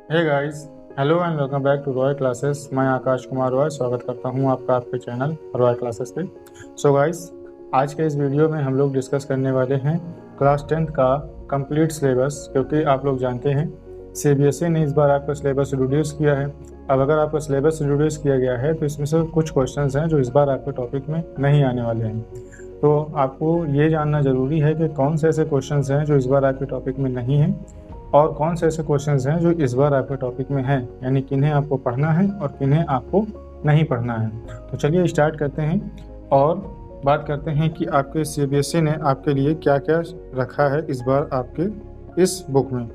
Hey guys, hello and welcome back to Roy classes. मैं आकाश कुमार रॉय स्वागत करता हूं आपका आपके चैनल रॉय क्लासेस पे। सो गाइस, आज के इस वीडियो में हम लोग डिस्कस करने वाले हैं क्लास 10th का कंप्लीट सिलेबस, क्योंकि आप लोग जानते हैं सीबीएसई ने इस बार आपका सिलेबस रिड्यूस किया है। अब अगर आपका सिलेबस रिड्यूस किया गया है तो इसमें से कुछ क्वेश्चंस हैं जो इस बार आपके टॉपिक में नहीं आने वाले हैं। तो आपको ये जानना ज़रूरी है कि कौन से ऐसे क्वेश्चंस हैं जो इस बार आपके टॉपिक में नहीं हैं और कौन से ऐसे क्वेश्चंस हैं जो इस बार आपके टॉपिक में हैं, यानी किन्हें आपको पढ़ना है और किन्हें आपको नहीं पढ़ना है। तो चलिए स्टार्ट करते हैं और बात करते हैं कि आपके सीबीएसई ने आपके लिए क्या क्या रखा है इस बार आपके इस बुक में।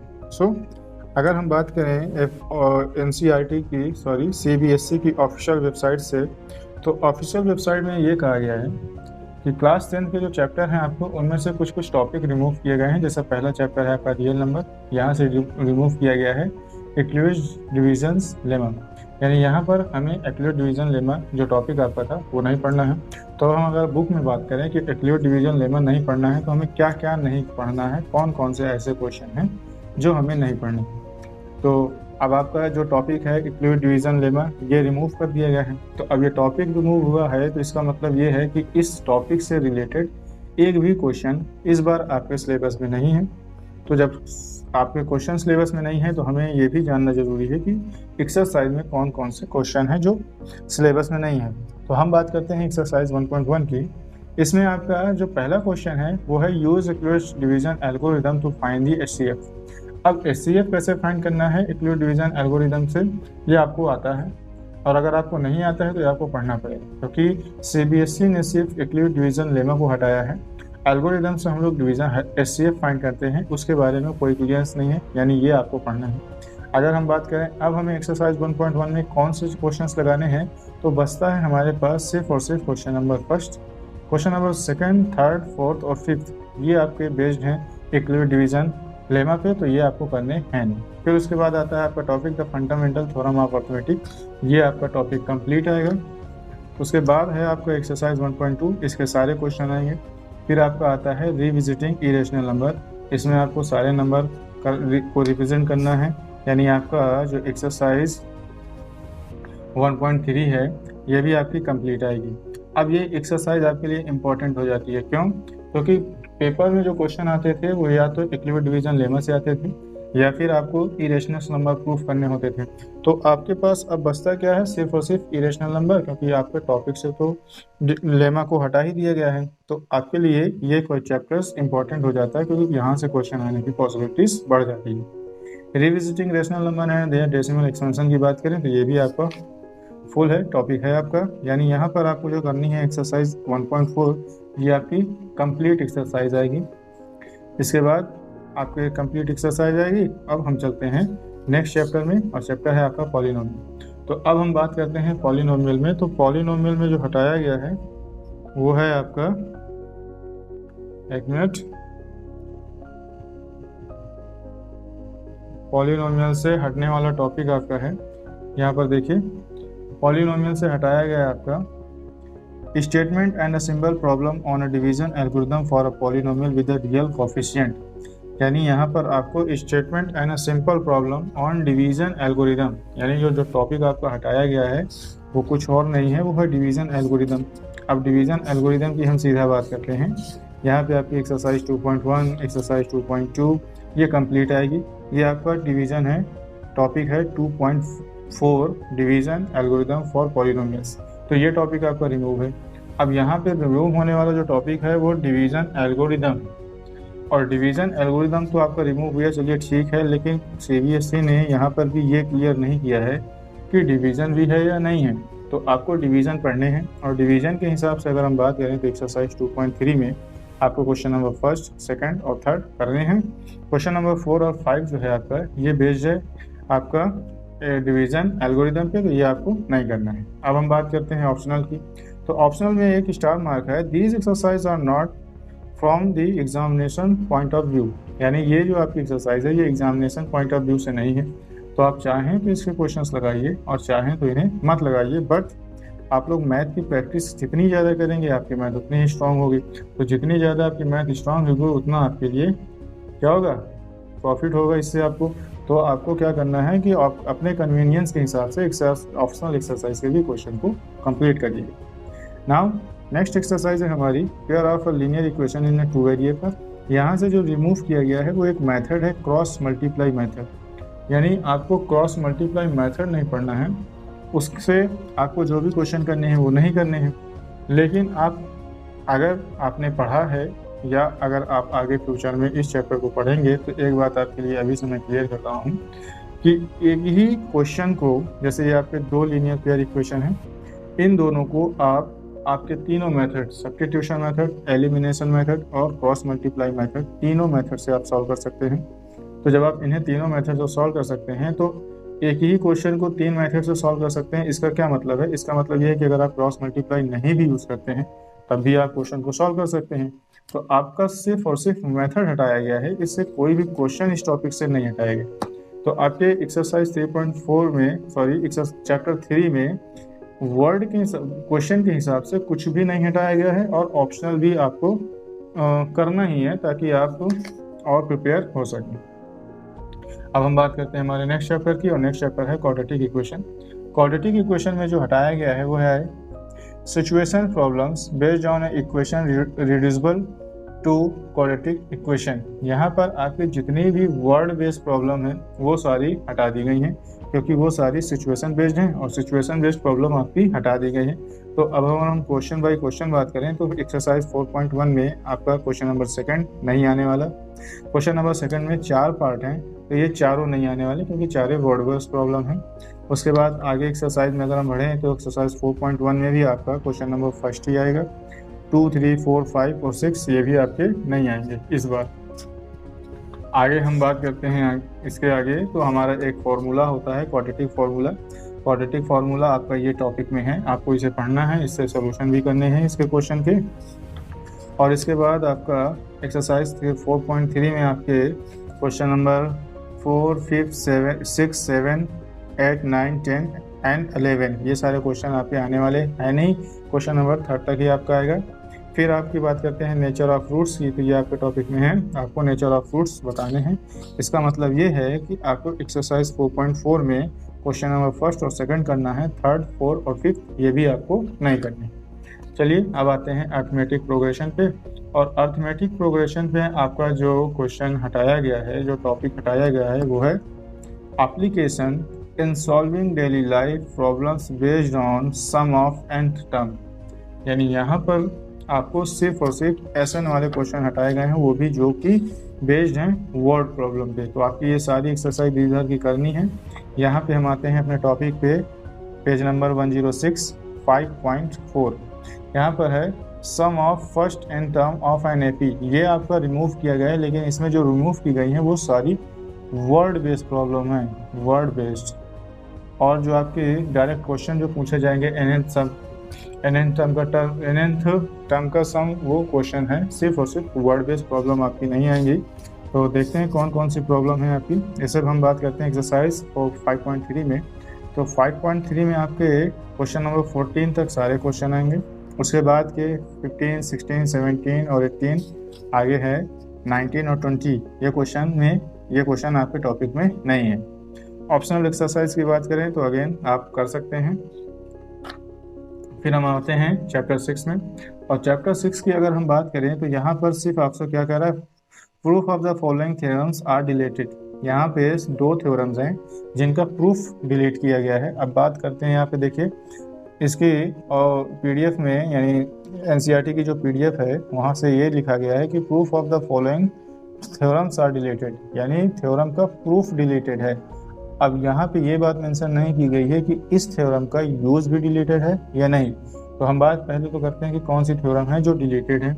अगर हम बात करें एनसीईआरटी की सीबीएसई की ऑफिशियल वेबसाइट से, तो ऑफिशियल वेबसाइट में ये कहा गया है कि क्लास 10 के जो चैप्टर हैं आपको उनमें से कुछ कुछ टॉपिक रिमूव किए गए हैं। जैसा पहला चैप्टर है आपका रियल नंबर, यहाँ से रिमूव किया गया है एक्यूरेट डिविजन्स लेमा, यानी यहाँ पर हमें एक्यूरेट डिवीजन लेमा जो टॉपिक आपका था वो नहीं पढ़ना है। तो हम अगर बुक में बात करें कि एक्यूरेट डिवीजन लेमा नहीं पढ़ना है तो हमें क्या क्या नहीं पढ़ना है, कौन कौन से ऐसे क्वेश्चन हैं जो हमें नहीं पढ़ने। तो अब आपका जो टॉपिक है एक्यूरेट डिवीजन लेमा ये रिमूव कर दिया गया है। तो अब ये टॉपिक रिमूव हुआ है तो इसका मतलब ये है कि इस टॉपिक से रिलेटेड एक भी क्वेश्चन इस बार आपके सिलेबस में नहीं है। तो जब आपके क्वेश्चन सिलेबस में नहीं है तो हमें ये भी जानना जरूरी है कि एक्सरसाइज में कौन कौन से क्वेश्चन हैं जो सिलेबस में नहीं है। तो हम बात करते हैं एक्सरसाइज 1.1 की। इसमें आपका जो पहला क्वेश्चन है वो है use accurate division algorithm to find the HCF. अब एचसीएफ कैसे फाइंड करना है एक्यूरेट डिवीजन एल्गोरिदम से, ये आपको आता है, और अगर आपको नहीं आता है तो ये आपको पढ़ना पड़ेगा, क्योंकि सीबीएसई ने सिर्फ एक्यूरेट डिवीजन लेमा को हटाया है। एल्गोरिदम से हम लोग डिवीजन एचसीएफ फाइंड करते हैं, उसके बारे में कोई क्लियरेंस नहीं है, यानी ये आपको पढ़ना है। अगर हम बात करें अब हमें एक्सरसाइज 1.1 में कौन से क्वेश्चंस लगाने हैं, तो बचता है हमारे पास सिर्फ और सिर्फ question number first, question number second, third, fourth और फिफ्थ। ये आपके बेस्ड हैं एक्यूरेट डिवीजन लेमा पे, तो ये आपको करने हैं नहीं। फिर उसके बाद आता है आपका topic the fundamental theorem of arithmetic, ये आपका टॉपिक कंप्लीट आएगा। उसके बाद है आपका एक्सरसाइज 1.2, इसके सारे क्वेश्चन आएंगे। फिर आपका आता है रिविजिटिंग इरेशनल नंबर, इसमें आपको सारे नंबर को रिप्रेजेंट करना है, यानी आपका जो एक्सरसाइज 1.3 है ये भी आपकी कंप्लीट आएगी। अब ये एक्सरसाइज आपके लिए इम्पोर्टेंट हो जाती है, क्यों? क्योंकि पेपर में जो क्वेश्चन आते थे वो या तो एक्यूरेट डिवीजन लेमा से आते थे या फिर आपको इरेशनल नंबर प्रूफ करने होते थे। तो आपके पास अब बचता क्या है, सिर्फ और सिर्फ इरेशनल नंबर, क्योंकि आपके टॉपिक से तो लेमा को हटा ही दिया गया है। तो आपके लिए ये कोई चैप्टर्स इंपॉर्टेंट हो जाता है, क्योंकि यहाँ से क्वेश्चन आने की पॉसिबिलिटीज बढ़ जाती है। Revisiting rational number and decimal expansion की बात करें तो ये भी आपका फुल है, टॉपिक है आपका, यानी यहाँ पर आपको जो करनी है एक्सरसाइज 1.4 ये आपकी कंप्लीट एक्सरसाइज आएगी। इसके बाद आपके कंप्लीट एक्सरसाइज आएगी। अब हम चलते हैं नेक्स्ट चैप्टर में, और चैप्टर है आपका पॉलिनोमियल। तो अब हम बात करते हैं पॉलिनोमियल में। तो पॉलिनोमियल में जो हटाया गया है वो है आपका, एक मिनट, पॉलिनोमियल से हटने वाला टॉपिक आपका है, यहाँ पर देखिए, पॉलिनोमियल से हटाया गया है आपका statement and a simple problem on a division algorithm for a polynomial with a real coefficient, यानी यहाँ पर आपको statement and a simple problem on division algorithm, यानी जो टॉपिक आपका हटाया गया है वो कुछ और नहीं है, वो है डिवीजन एल्गोरिथम। अब डिवीजन एल्गोरिथम की हम सीधा बात करते हैं। यहाँ पे आपकी एक्सरसाइज 2.1, एक्सरसाइज 2.2 ये कंप्लीट आएगी। ये आपका डिवीजन है, टॉपिक है 2.4 डिवीजन एल्गोरिथम फॉर पॉलिनोमियल्स। तो ये टॉपिक आपका रिमूव है। अब यहाँ पे रिमूव होने वाला जो टॉपिक है वो डिवीजन एल्गोरिथम, और डिवीजन एल्गोरिथम तो आपका रिमूव हुआ, चलिए ठीक है, लेकिन सीबीएसई ने यहाँ पर भी ये क्लियर नहीं किया है कि डिवीजन भी है या नहीं है। तो आपको डिवीजन पढ़ने हैं, और डिवीजन के हिसाब से अगर हम बात करें तो एक्सरसाइज 2.3 में आपको क्वेश्चन नंबर फर्स्ट, सेकंड और थर्ड करने हैं। क्वेश्चन नंबर 4 और 5 जो है आपका ये बेस्ड है आपका डिवीजन एल्गोरिथम पे, तो ये आपको नहीं करना है। अब हम बात करते हैं ऑप्शनल की। तो ऑप्शनल में एक स्टार मार्क है, these exercise are not from the examination point of view, यानी ये जो आपकी एक्सरसाइज है ये एग्जामिनेशन पॉइंट ऑफ व्यू से नहीं है। तो आप चाहें तो इसके क्वेश्चंस लगाइए और चाहें तो इन्हें मत लगाइए, बट आप लोग मैथ की प्रैक्टिस जितनी ज़्यादा करेंगे आपकी मैथ उतनी ही स्ट्रांग होगी। तो जितनी ज़्यादा आपकी मैथ स्ट्रांग होगी उतना आपके लिए क्या होगा, प्रॉफिट होगा इससे आपको। तो आपको क्या करना है कि आप अपने कन्वीनियंस के हिसाब से ऑप्शनल एक्सरसाइज के भी क्वेश्चन को कंप्लीट करिए। नाउ नेक्स्ट एक्सरसाइज है हमारी pair of a linear equation in two variable. यहाँ से जो रिमूव किया गया है वो एक मेथड है क्रॉस मल्टीप्लाई मेथड, यानी आपको क्रॉस मल्टीप्लाई मेथड नहीं पढ़ना है, उससे आपको जो भी क्वेश्चन करने हैं वो नहीं करने हैं। लेकिन आप अगर आपने पढ़ा है या अगर आप आगे फ्यूचर में इस चैप्टर को पढ़ेंगे तो एक बात आपके लिए अभी से मैं क्लियर कर रहा हूँ कि एक ही क्वेश्चन को, जैसे ये आपके दो लीनियर पेयर इक्वेशन हैं, इन दोनों को आप आपके तीनों method, substitution method, elimination method और क्रॉस मल्टीप्लाई मेथड, तीनों मेथड से आप सॉल्व कर सकते हैं। तो जब आप इन्हें तीनों मेथड से सॉल्व कर सकते हैं तो एक ही क्वेश्चन को तीन मेथड से सॉल्व कर सकते हैं। इसका क्या मतलब है? इसका मतलब ये है कि अगर आप क्रॉस मल्टीप्लाई नहीं भी यूज़ करते हैं तब भी आप क्वेश्चन को सॉल्व कर सकते हैं। तो आपका सिर्फ और सिर्फ मेथड हटाया गया है, इससे कोई भी क्वेश्चन इस टॉपिक से नहीं हटाया गया। तो आपके एक्सरसाइज 3.4 में, सॉरी चैप्टर 3 में वर्ड के क्वेश्चन के हिसाब से कुछ भी नहीं हटाया गया है और ऑप्शनल भी आपको करना ही है ताकि आप और प्रिपेयर हो सकें। अब हम बात करते हैं हमारे नेक्स्ट चैप्टर की, और नेक्स्ट चैप्टर है क्वाड्रेटिक इक्वेशन। क्वाड्रेटिक इक्वेशन में जो हटाया गया है वो है situation problems based on equation reducible to quadratic equation. यहाँ पर आपकी जितनी भी वर्ड बेस्ड प्रॉब्लम है वो सारी हटा दी गई हैं, क्योंकि वो सारी सिचुएशन बेस्ड हैं और सिचुएशन बेस्ड प्रॉब्लम आपकी हटा दी गई है। तो अब अगर हम क्वेश्चन बाय क्वेश्चन बात करें तो एक्सरसाइज 4.1 में आपका क्वेश्चन नंबर 2 नहीं आने वाला। क्वेश्चन नंबर 2 में 4 पार्ट हैं, तो ये चारों नहीं आने वाले क्योंकि चारों वर्ड बेस्ड प्रॉब्लम है। उसके बाद आगे एक्सरसाइज में अगर हम बढ़ें तो एक्सरसाइज 4.1 में भी आपका क्वेश्चन नंबर 1 ही आएगा। 2, 3, 4, 5 और 6 ये भी आपके नहीं आएंगे इस बार। आगे हम बात करते हैं इसके आगे, तो हमारा एक फॉर्मूला होता है क्वाड्रेटिक फार्मूला। क्वाड्रेटिक फार्मूला आपका ये टॉपिक में है, आपको इसे पढ़ना है, इससे सॉल्यूशन भी करने हैं इसके क्वेश्चन के। और इसके बाद आपका एक्सरसाइज 4.3 में आपके क्वेश्चन नंबर 4, 5, 6, 7, 8, 9, 10 एंड 11 ये सारे क्वेश्चन आपके आने वाले हैं नहीं। क्वेश्चन नंबर 3 तक ही आपका आएगा। फिर आपकी बात करते हैं नेचर ऑफ फ्रूट्स की, तो ये आपके टॉपिक में है, आपको नेचर ऑफ फ्रूट्स बताने हैं। इसका मतलब ये है कि आपको एक्सरसाइज 4.4 में क्वेश्चन नंबर 1 और 2 करना है, 3, 4 और 5 ये भी आपको नहीं करने। चलिए अब आते हैं अर्थमेटिक प्रोग्रेशन पे, और अर्थमेटिक प्रोग्रेशन पे आपका जो क्वेश्चन हटाया गया है, जो टॉपिक हटाया गया है वो है application in solving daily life problems based on sum of nth term. यानी यहाँ पर आपको सिर्फ और सिर्फ SN वाले क्वेश्चन हटाए गए हैं, वो भी जो कि बेस्ड हैं वर्ड प्रॉब्लम पे। तो आपकी ये सारी एक्सरसाइज इधर की करनी है। यहाँ पे हम आते हैं अपने टॉपिक पे, पेज नंबर 106 5.4। यहाँ पर है sum of first n term of n AP। ये आपका रिमूव किया गया है, लेकिन इसमें जो रिमूव की गई हैं वो सारी वर्ड बेस्ड प्रॉब्लम है, वर्ड बेस्ड। और जो आपके डायरेक्ट क्वेश्चन जो पूछे जाएंगे nth टर्म का सम, वो क्वेश्चन है सिर्फ और सिर्फ वर्ड बेस्ड प्रॉब्लम आपकी नहीं आएंगी। तो देखते हैं कौन कौन सी प्रॉब्लम है आपकी। इसे हम बात करते हैं एक्सरसाइज 5.3 में। तो 5.3 में आपके क्वेश्चन नंबर 14 तक सारे क्वेश्चन आएंगे। उसके बाद के 15, 16, 17 और 18 आगे है 19 और 20। ये क्वेश्चन आपके टॉपिक में नहीं है। ऑप्शनल एक्सरसाइज की बात करें तो अगेन आप कर सकते हैं। फिर हम आते हैं चैप्टर 6 में, और चैप्टर 6 की अगर हम बात करें तो यहाँ पर सिर्फ आपसे क्या कह रहा है, proof of the following theorems are deleted. यहाँ पे 2 थ्योरम्स हैं जिनका प्रूफ डिलीट किया गया है। अब बात करते हैं, यहाँ पे देखिए इसकी और PDF में, यानी NCERT की जो PDF है वहाँ से ये लिखा गया है कि proof of the following theorems are deleted, यानी थ्योरम का प्रूफ डिलीटेड है। अब यहाँ पे ये बात मेंशन नहीं की गई है कि इस थ्योरम का यूज़ भी डिलीटेड है या नहीं। तो हम बात पहले तो करते हैं कि कौन सी थ्योरम है जो डिलीटेड है।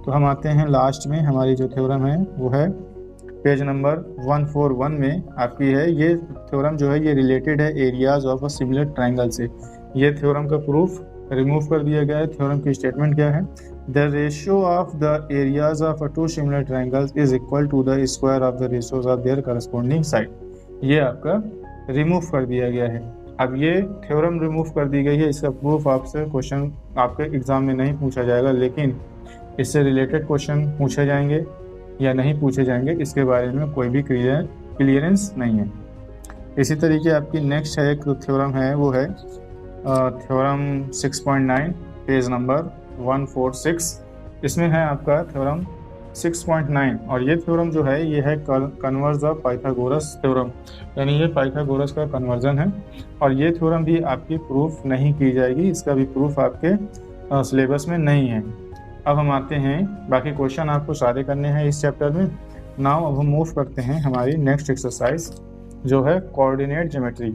तो हम आते हैं लास्ट में, हमारी जो थ्योरम है वो है पेज नंबर 141 में आपकी है। ये थ्योरम जो है ये रिलेटेड है areas of a similar triangle से। ये थ्योरम का प्रूफ रिमूव कर दिया गया है। थ्योरम की स्टेटमेंट क्या है, the ratio of the areas of 2 similar triangles is equal to the square of the ratios of their corresponding side. ये आपका रिमूव कर दिया गया है। अब ये थ्योरम रिमूव कर दी गई है, इसका प्रूफ आपसे क्वेश्चन आपके एग्जाम में नहीं पूछा जाएगा, लेकिन इससे रिलेटेड क्वेश्चन पूछे जाएंगे या नहीं पूछे जाएंगे इसके बारे में कोई भी क्लियर क्लियरेंस नहीं है। इसी तरीके आपकी नेक्स्ट है एक थ्योरम है, वो है थ्योरम 6.9 पेज नंबर 146। इसमें है आपका थ्योरम 6.9 और ये थ्योरम जो है ये है कन्वर्स ऑफ पाइथागोरस थ्योरम, यानी ये पाइथागोरस का कन्वर्जन है। और ये थ्योरम भी आपकी प्रूफ नहीं की जाएगी, इसका भी प्रूफ आपके सिलेबस में नहीं है। अब हम आते हैं, बाकी क्वेश्चन आपको सारे करने हैं इस चैप्टर में। नाउ अब हम मूव करते हैं हमारी नेक्स्ट एक्सरसाइज जो है कोऑर्डिनेट ज्योमेट्री।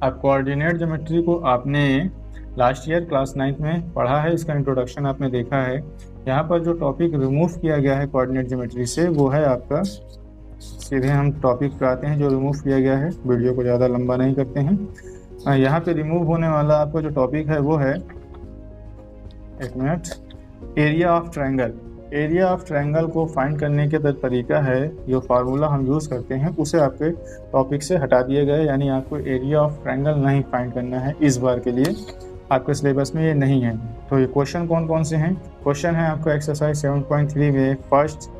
अब कोऑर्डिनेट ज्योमेट्री को आपने लास्ट ईयर क्लास 9th में पढ़ा है, इसका इंट्रोडक्शन आपने देखा है। यहाँ पर जो टॉपिक रिमूव किया गया है कोऑर्डिनेट ज्योमेट्री से वो है आपका, सीधे हम टॉपिक पे आते हैं जो रिमूव किया गया है, वीडियो को ज़्यादा लंबा नहीं करते हैं। यहाँ पे रिमूव होने वाला आपका जो टॉपिक है वो है, एक minute, area of triangle. Area of triangle को फाइंड करने के तरीका है, जो फार्मूला हम यूज़ करते हैं उसे आपके टॉपिक से हटा दिया गया है, यानी आपको एरिया ऑफ ट्रायंगल नहीं फाइंड करना है इस बार के लिए, आपके सिलेबस में ये नहीं है। तो ये क्वेश्चन कौन कौन से हैं? क्वेश्चन है आपका एक्सरसाइज 7.3 में फर्स्ट,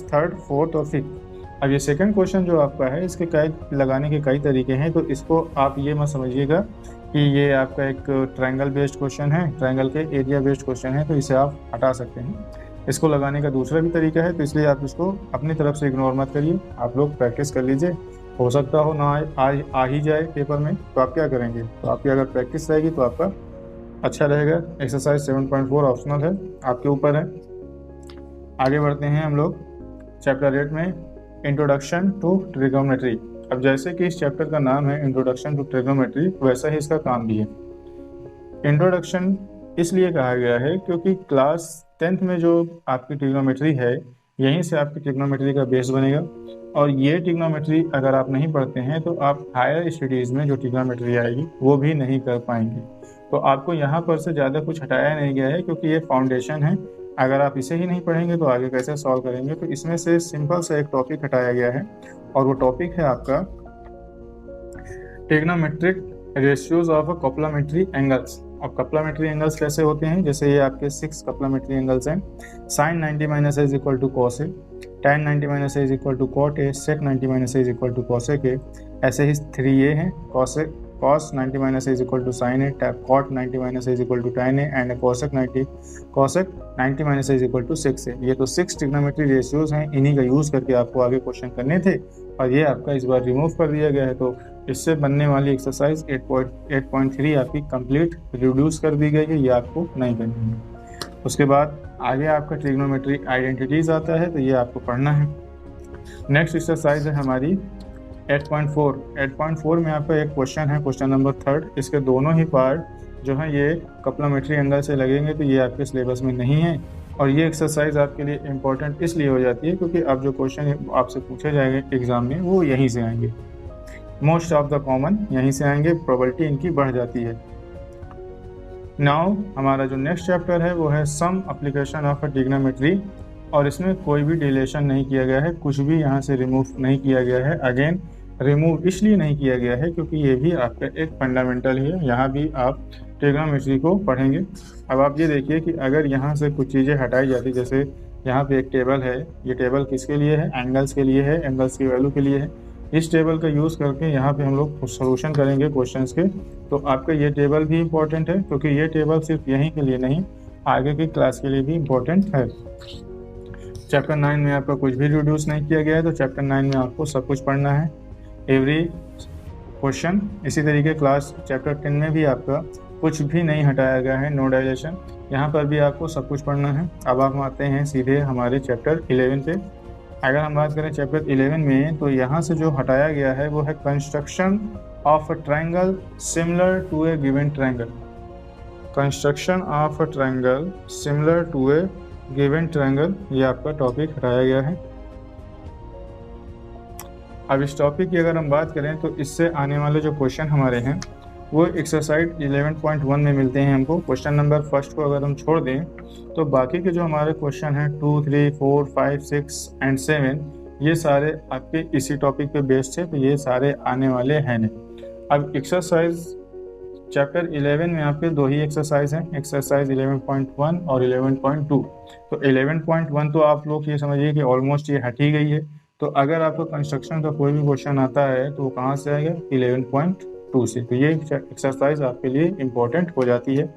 थर्ड, फोर्थ और फिफ्थ। अब ये सेकंड क्वेश्चन जो आपका है इसके कई लगाने के कई तरीके हैं, तो इसको आप ये मत समझिएगा कि ये आपका एक ट्रायंगल बेस्ड क्वेश्चन है, ट्रायंगल के एरिया बेस्ड क्वेश्चन है, तो इसे आप हटा सकते हैं। इसको लगाने का दूसरा भी तरीका है, तो इसलिए आप इसको अपनी तरफ से इग्नोर मत करिए, आप लोग प्रैक्टिस कर लीजिए। हो सकता हो ना आ ही जाए पेपर में, तो आप क्या करेंगे, तो आपकी अगर प्रैक्टिस रहेगी तो आपका अच्छा रहेगा। एक्सरसाइज 7.4 ऑप्शनल है, आपके ऊपर है। आगे बढ़ते हैं हम लोग चैप्टर 8 में, इंट्रोडक्शन टू ट्रिग्नोमेट्री। अब जैसे कि इस चैप्टर का नाम है इंट्रोडक्शन टू ट्रिग्नोमेट्री, वैसा ही इसका काम भी है। इंट्रोडक्शन इसलिए कहा गया है क्योंकि क्लास 10th में जो आपकी ट्रिग्नोमेट्री है, यहीं से आपकी ट्रिग्नोमेट्री का बेस बनेगा। और ये ट्रिग्नोमेट्री अगर आप नहीं पढ़ते हैं तो आप हायर स्टडीज़ में जो ट्रिग्नोमेट्री आएगी वो भी नहीं कर पाएंगे। तो आपको यहाँ पर से ज़्यादा कुछ हटाया नहीं गया है, क्योंकि ये फाउंडेशन है। अगर आप इसे ही नहीं पढ़ेंगे तो आगे कैसे सॉल्व करेंगे। तो इसमें से सिंपल सा एक टॉपिक हटाया गया है, और वो टॉपिक है आपका trigonometric ratios of complementary angles. अब कॉम्प्लीमेंट्री एंगल्स कैसे होते हैं, जैसे ये आपके 6 कॉम्प्लीमेंट्री एंगल्स हैं। Sine 90 - a is equal to cos A, tan 90 - a is equal to cot A, sec 90 - a is equal to cosec A. ऐसे ही 3a हैं, cos 90 - a is equal to sine A, cot 90 - a is equal to tan A, and cosec 90 - a is equal to 6 A. ये तो 6 trigonometry ratios हैं, इन्हीं का use करके आपको आगे क्वेश्चन करने थे, और ये आपका इस बार रिमूव कर दिया गया है। तो इससे बनने वाली एक्सरसाइज 8.3 आपकी कंप्लीट रिड्यूस कर दी गई है, ये आपको नहीं करनी है। उसके बाद आगे आपका ट्रिग्नोमेट्री आइडेंटिटीज आता है, तो ये आपको पढ़ना है। नेक्स्ट एक्सरसाइज है हमारी 8.4। 8.4 में आपका एक क्वेश्चन है, क्वेश्चन नंबर 3। इसके दोनों ही पार्ट जो है ये कॉम्प्लीमेंट्री एंगल से लगेंगे, तो ये आपके सिलेबस में नहीं है। और ये एक्सरसाइज आपके लिए इम्पोर्टेंट इसलिए हो जाती है क्योंकि अब जो क्वेश्चन आपसे पूछे जाएंगे एग्जाम में वो यहीं से आएंगे, मोस्ट ऑफ द कॉमन यहीं से आएंगे, प्रोबेबिलिटी इनकी बढ़ जाती है। नाउ हमारा जो नेक्स्ट चैप्टर है वो है some application of a trigonometry, और इसमें कोई भी डिलेशन नहीं किया गया है, कुछ भी यहाँ से रिमूव नहीं किया गया है। अगेन रिमूव इसलिए नहीं किया गया है क्योंकि ये भी आपका एक फंडामेंटल ही है, यहाँ भी आप ट्रिग्नोमेट्री को पढ़ेंगे। अब आप ये देखिए कि अगर यहाँ से कुछ चीज़ें हटाई जाती, जैसे यहाँ पे एक टेबल है, ये टेबल किसके लिए है, एंगल्स के लिए है, एंगल्स की वैल्यू के लिए है। इस टेबल का यूज़ करके यहाँ पे हम लोग सोल्यूशन करेंगे क्वेश्चंस के, तो आपका ये टेबल भी इम्पोर्टेंट है, क्योंकि ये टेबल सिर्फ यहीं के लिए नहीं, आगे की क्लास के लिए भी इम्पोर्टेंट है। चैप्टर 9 में आपका कुछ भी रिड्यूस नहीं किया गया है, तो चैप्टर 9 में आपको सब कुछ पढ़ना है, एवरी क्वेश्चन। इसी तरीके क्लास चैप्टर 10 में भी आपका कुछ भी नहीं हटाया गया है, नो डाइलेशन, यहाँ पर भी आपको सब कुछ पढ़ना है। अब आप आते हैं सीधे हमारे चैप्टर 11 पे। अगर हम बात करें चैप्टर 11 में, तो यहाँ से जो हटाया गया है वो है construction of a triangle similar to a given triangle. Construction of a triangle similar to a given triangle, ये आपका टॉपिक हटाया गया है। अब इस टॉपिक की अगर हम बात करें तो इससे आने वाले जो क्वेश्चन हमारे हैं वो एक्सरसाइज 11.1 में मिलते हैं हमको। क्वेश्चन नंबर फर्स्ट को अगर हम छोड़ दें तो बाकी के जो हमारे क्वेश्चन हैं 2, 3, 4, 5, 6 एंड 7, ये सारे आपके इसी टॉपिक पे बेस्ड है, तो ये सारे आने वाले हैं नहीं। अब एक्सरसाइज चैप्टर 11 में यहाँ पे 2 ही एक्सरसाइज हैं, एक्सरसाइज 11.1 और 11.2। तो 11.1 तो आप लोग ये समझिए कि ऑलमोस्ट ये हट ही गई है। तो अगर आपको कंस्ट्रक्शन का कोई भी क्वेश्चन आता है तो वो कहाँ से आएगा, 11.2 से। तो ये एक्सरसाइज आपके लिए इम्पोर्टेंट हो जाती है।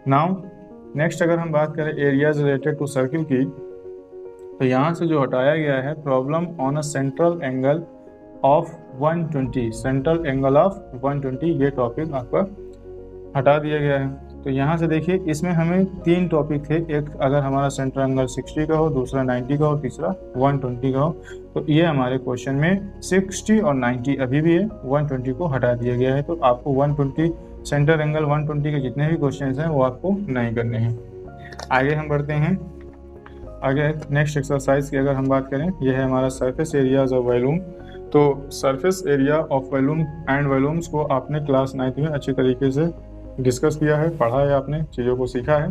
नाउ नेक्स्ट अगर हम बात करें एरियाज रिलेटेड टू सर्किल की, तो यहाँ से जो हटाया गया है problem on a central angle of 120, central angle of 120, ये टॉपिक आपका हटा दिया गया है। तो यहाँ से देखिए इसमें हमें 3 टॉपिक थे, एक अगर हमारा सेंट्रल एंगल 60 का हो, दूसरा 90 का हो, तीसरा 120 का हो। तो ये हमारे क्वेश्चन में 60 और 90 अभी भी है, 120 को हटा दिया गया है। तो आपको 120 सेंट्रल एंगल 120 के जितने भी क्वेश्चन हैं वो आपको नहीं करने हैं। आगे हम बढ़ते हैं। आगे नेक्स्ट एक्सरसाइज की अगर हम बात करें, यह है हमारा सरफेस एरियाज ऑफ वॉल्यूम। तो surface area of volume and volumes को आपने क्लास 9th में अच्छी तरीके से डिस्कस किया है, पढ़ा है, आपने चीज़ों को सीखा है।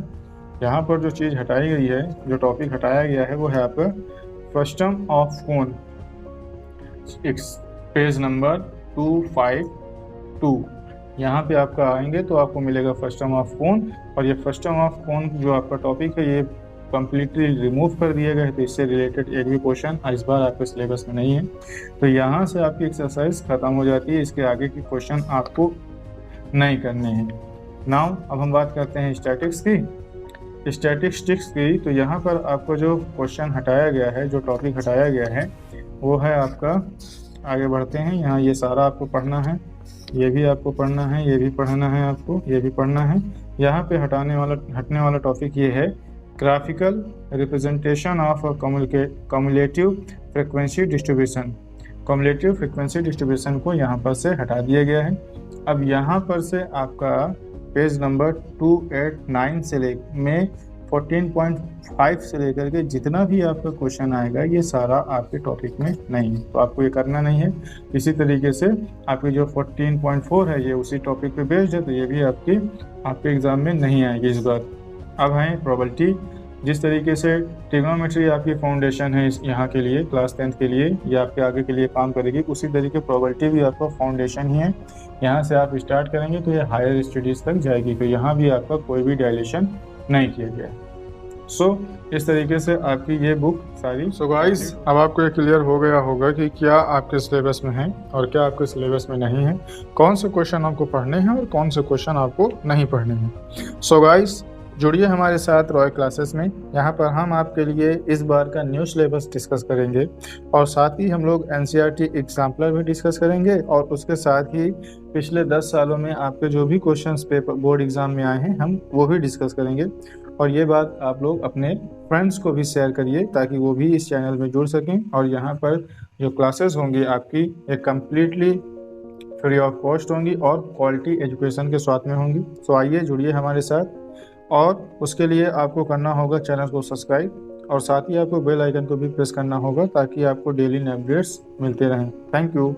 यहाँ पर जो चीज़ हटाई गई है, जो टॉपिक हटाया गया है, वो है आपका frustum of cone, page number 252। यहाँ पे आपका आएंगे तो आपको मिलेगा फ्रस्टम ऑफ कोन, और ये फ्रस्टम ऑफ कोन जो आपका टॉपिक है ये कम्प्लीटली रिमूव कर दिया गया है। तो इससे रिलेटेड एक भी क्वेश्चन इस बार आपके सिलेबस में नहीं है। तो यहाँ से आपकी एक्सरसाइज खत्म हो जाती है, इसके आगे की क्वेश्चन आपको नहीं करने हैं। नाउ अब हम बात करते हैं स्टैटिक्स की, स्टैटिस्टिक्स की। तो यहाँ पर आपको जो क्वेश्चन हटाया गया है, जो टॉपिक हटाया गया है, वो है आपका, आगे बढ़ते हैं। यहाँ ये सारा आपको पढ़ना है, ये भी आपको पढ़ना है, ये भी पढ़ना है, आपको ये भी पढ़ना है। यहाँ पे हटने वाला टॉपिक ये है graphical representation of cumulative frequency distribution. Cumulative frequency distribution को यहाँ पर से हटा दिया गया है। अब यहाँ पर से आपका पेज नंबर 289 से में 14.5 से लेकर के जितना भी आपका क्वेश्चन आएगा ये सारा आपके टॉपिक में नहीं है, तो आपको ये करना नहीं है। इसी तरीके से आपकी जो 14.4 है ये उसी टॉपिक पे बेस्ड है, तो ये भी आपके एग्ज़ाम में नहीं आएगी इस बार। अब है प्रोबेबिलिटी। जिस तरीके से ट्रिग्नोमेट्री आपकी फाउंडेशन है यहाँ के लिए, क्लास 10th के लिए, या आपके आगे के लिए काम करेगी, उसी तरीके प्रोबेबिलिटी भी आपका फाउंडेशन ही है। यहाँ से आप स्टार्ट करेंगे तो ये हायर स्टडीज़ तक जाएगी, तो यहाँ भी आपका कोई भी डायलेशन नहीं किया गया। इस तरीके से आपकी ये बुक सारी। गाइस अब आपको ये क्लियर हो गया होगा कि क्या आपके सिलेबस में है और क्या आपके सिलेबस में नहीं है, कौन से क्वेश्चन आपको पढ़ने हैं और कौन से क्वेश्चन आपको नहीं पढ़ने हैं। गाइस जुड़िए हमारे साथ रॉय क्लासेस में। यहाँ पर हम आपके लिए इस बार का न्यू सिलेबस डिस्कस करेंगे, और साथ ही हम लोग NCERT एग्जाम्पलर भी डिस्कस करेंगे, और उसके साथ ही पिछले 10 सालों में आपके जो भी क्वेश्चंस पेपर बोर्ड एग्जाम में आए हैं हम वो भी डिस्कस करेंगे। और ये बात आप लोग अपने फ्रेंड्स को भी शेयर करिए ताकि वो भी इस चैनल में जुड़ सकें। और यहाँ पर जो क्लासेस होंगी आपकी ये कम्प्लीटली फ्री ऑफ कॉस्ट होंगी और क्वालिटी एजुकेशन के साथ में होंगी। आइए जुड़िए हमारे साथ, और उसके लिए आपको करना होगा चैनल को सब्सक्राइब, और साथ ही आपको बेल आइकन को भी प्रेस करना होगा ताकि आपको डेली अपडेट्स मिलते रहें। Thank you.